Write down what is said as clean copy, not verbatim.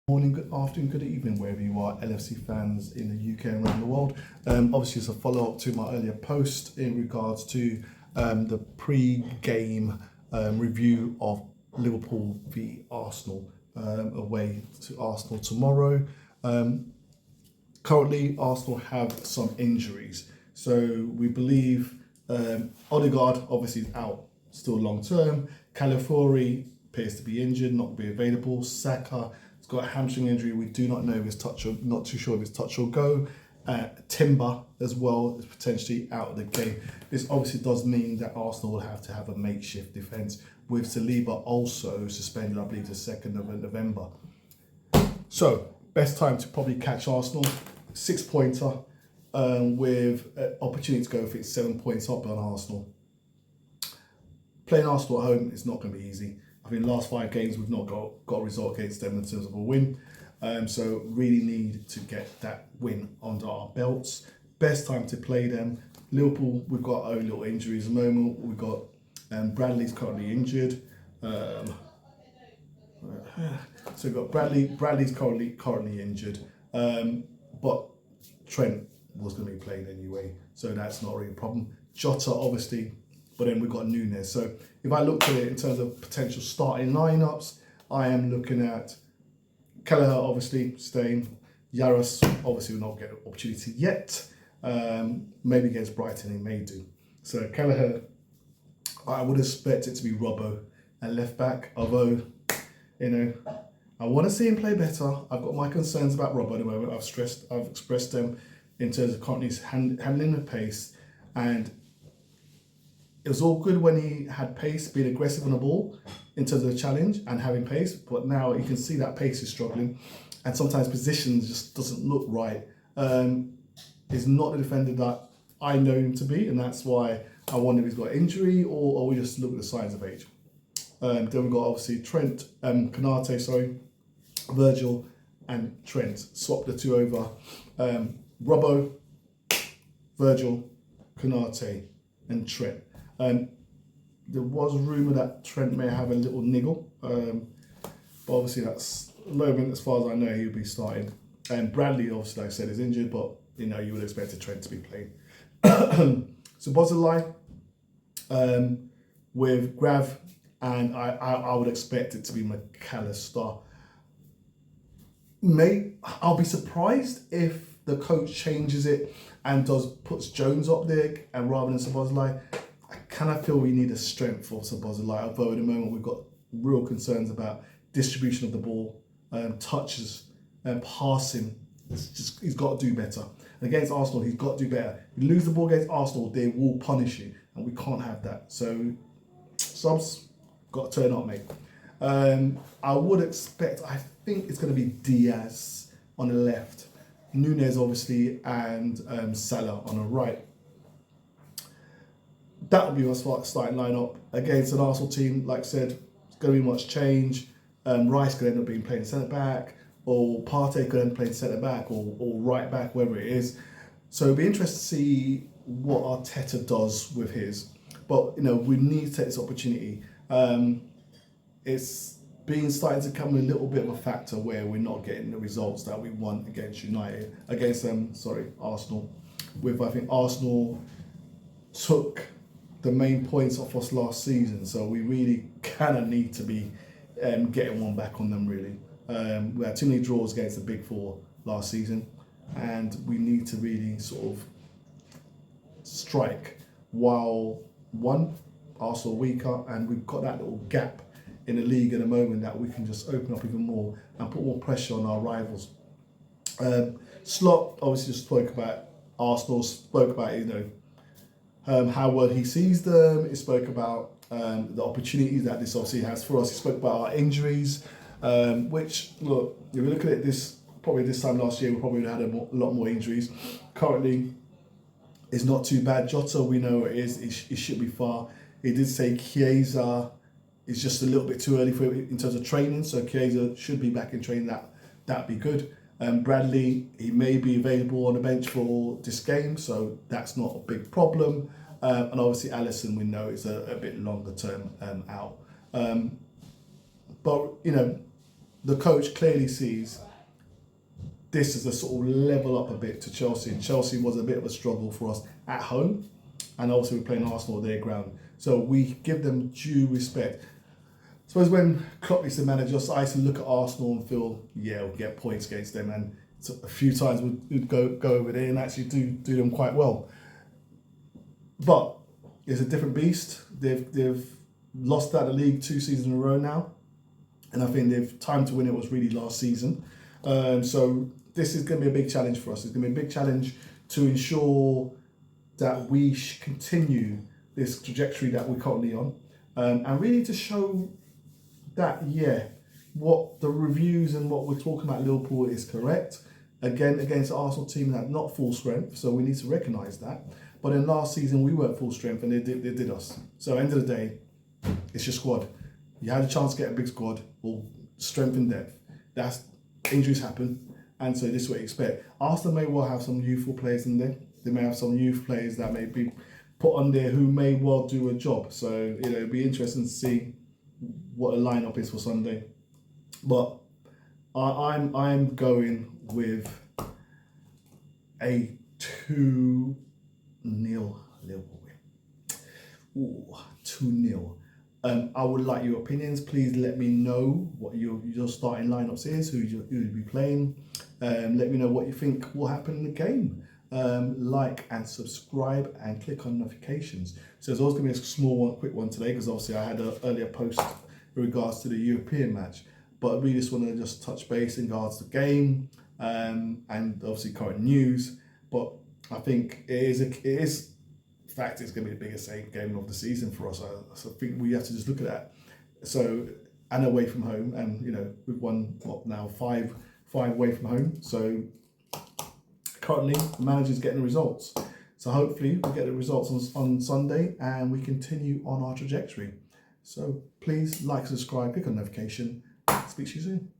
Morning, good afternoon, good evening, wherever you are, LFC fans in the UK and around the world. Obviously, it's a follow-up to my earlier post in regards to the pre-game review of Liverpool v Arsenal, away to Arsenal tomorrow. Currently, Arsenal have some injuries. So we believe Odegaard obviously is out still long-term. Calafiori appears to be injured, not be available. Saka has got a hamstring injury. We do not know if it's touch or not too sure if it's touch or go. Timber as well is potentially out of the game. This obviously does mean that Arsenal will have to have a makeshift defence with Saliba also suspended, I believe, the 2nd of November. So, best time to probably catch Arsenal. 6-pointer with opportunity to go for it 7 points up on Arsenal. Playing Arsenal at home is not going to be easy. I think last 5 games we've not got a result against them in terms of a win. So really need to get that win under our belts. Best time to play them. Liverpool, we've got our own little injuries at the moment. We've got Bradley's currently injured. So we've got Bradley's currently injured. But Trent was going to be playing anyway, so that's not really a problem. Jota, obviously, but then we've got Nunes. So if I look at it in terms of potential starting lineups, I am looking at Kelleher, obviously, staying. Yaros, obviously, will not get an opportunity yet. Maybe against Brighton, he may do. So Kelleher, I would expect it to be Robbo at left back, although, I want to see him play better. I've got my concerns about Robbo at the moment. I've expressed them in terms of currently handling the pace, and it was all good when he had pace, being aggressive on the ball in terms of the challenge and having pace, but now you can see that pace is struggling, and sometimes position just doesn't look right. He's not the defender that I know him to be, and that's why I wonder if he's got injury or we just look at the signs of age. Then we've got obviously Trent, Konate, Virgil and Trent. Swap the two over. Robbo, Virgil, Konate and Trent. There was a rumour that Trent may have a little niggle, but obviously that's at the moment, as far as I know, he'll be starting. And Bradley, obviously, like I said, is injured, but you would expect a Trent to be playing. So Bozalai with Grav, and I would expect it to be McAllister. I'll be surprised if the coach changes it and puts Jones up there and rather than Szoboszlai. I kind of feel we need a strength for Szoboszlai, although at the moment we've got real concerns about distribution of the ball, touches, and passing. He's got to do better. And against Arsenal, he's got to do better. If you lose the ball against Arsenal, they will punish you, and we can't have that. So subs got to turn up, mate. I would expect, I think it's going to be Diaz on the left, Nunes obviously, and Salah on the right. That would be my starting lineup against an Arsenal team. Like I said, it's going to be much change. Rice could end up being playing centre back, or Partey could end up playing centre back, or right back, wherever it is. So it'll be interesting to see what Arteta does with his. But we need to take this opportunity. It's starting to become a little bit of a factor where we're not getting the results that we want against Arsenal. I think Arsenal took the main points off us last season, so we really kind of need to be getting one back on them, really. We had too many draws against the Big Four last season, and we need to really sort of strike while Arsenal weaker, and we've got that little gap in the league at the moment that we can just open up even more and put more pressure on our rivals. Slot obviously just spoke about Arsenal, spoke about how well he sees them. He spoke about the opportunities that this obviously has for us. He spoke about our injuries, which, look, if we look at it this time last year, we probably had a lot more injuries. Currently, it's not too bad. Jota, we know it is. It should be far. He did say Chiesa is just a little bit too early for him in terms of training, so Chiesa should be back in training. That'd be good. Bradley, he may be available on the bench for this game, so that's not a big problem. And obviously Alisson, we know, is a bit longer term out. But the coach clearly sees this is a sort of level up a bit to Chelsea. And Chelsea was a bit of a struggle for us at home, and also we're playing Arsenal their ground. So we give them due respect. I suppose when Klopp used to manage us, I used to look at Arsenal and feel, yeah, we'll get points against them, and so a few times we'd go over there and actually do them quite well. But it's a different beast. They've lost out the league 2 seasons in a row now, and I think they've time to win it was really last season. So this is going to be a big challenge for us. It's going to be a big challenge to ensure that we continue this trajectory that we're currently on, and really to show that, yeah, what the reviews and what we're talking about Liverpool is correct. Again, against the Arsenal team that not full strength, so we need to recognise that. But in last season, we weren't full strength and they did us. So end of the day, it's your squad. You had a chance to get a big squad, or strength and depth. Injuries happen, and so this is what you expect. Arsenal may well have some youthful players in there. They may have some youth players that may be put on there who may well do a job. So it'll be interesting to see what a lineup is for Sunday. But I'm going with a 2-0 Liverpool win. Ooh, 2-0. I would like your opinions. Please let me know what your starting lineups is, who you'll be playing. Let me know what you think will happen in the game. Like and subscribe and click on notifications. So there's always going to be a small one, quick one today, because obviously I had an earlier post in regards to the European match. But I really just want to just touch base in regards to the game, and obviously current news. But I think it is fact it's going to be the biggest game of the season for us. So I think we have to just look at that. So, and away from home, and we've won five away from home. So currently the manager's getting the results. So hopefully we get the results on Sunday and we continue on our trajectory. So please like, subscribe, click on notification. Speak to you soon.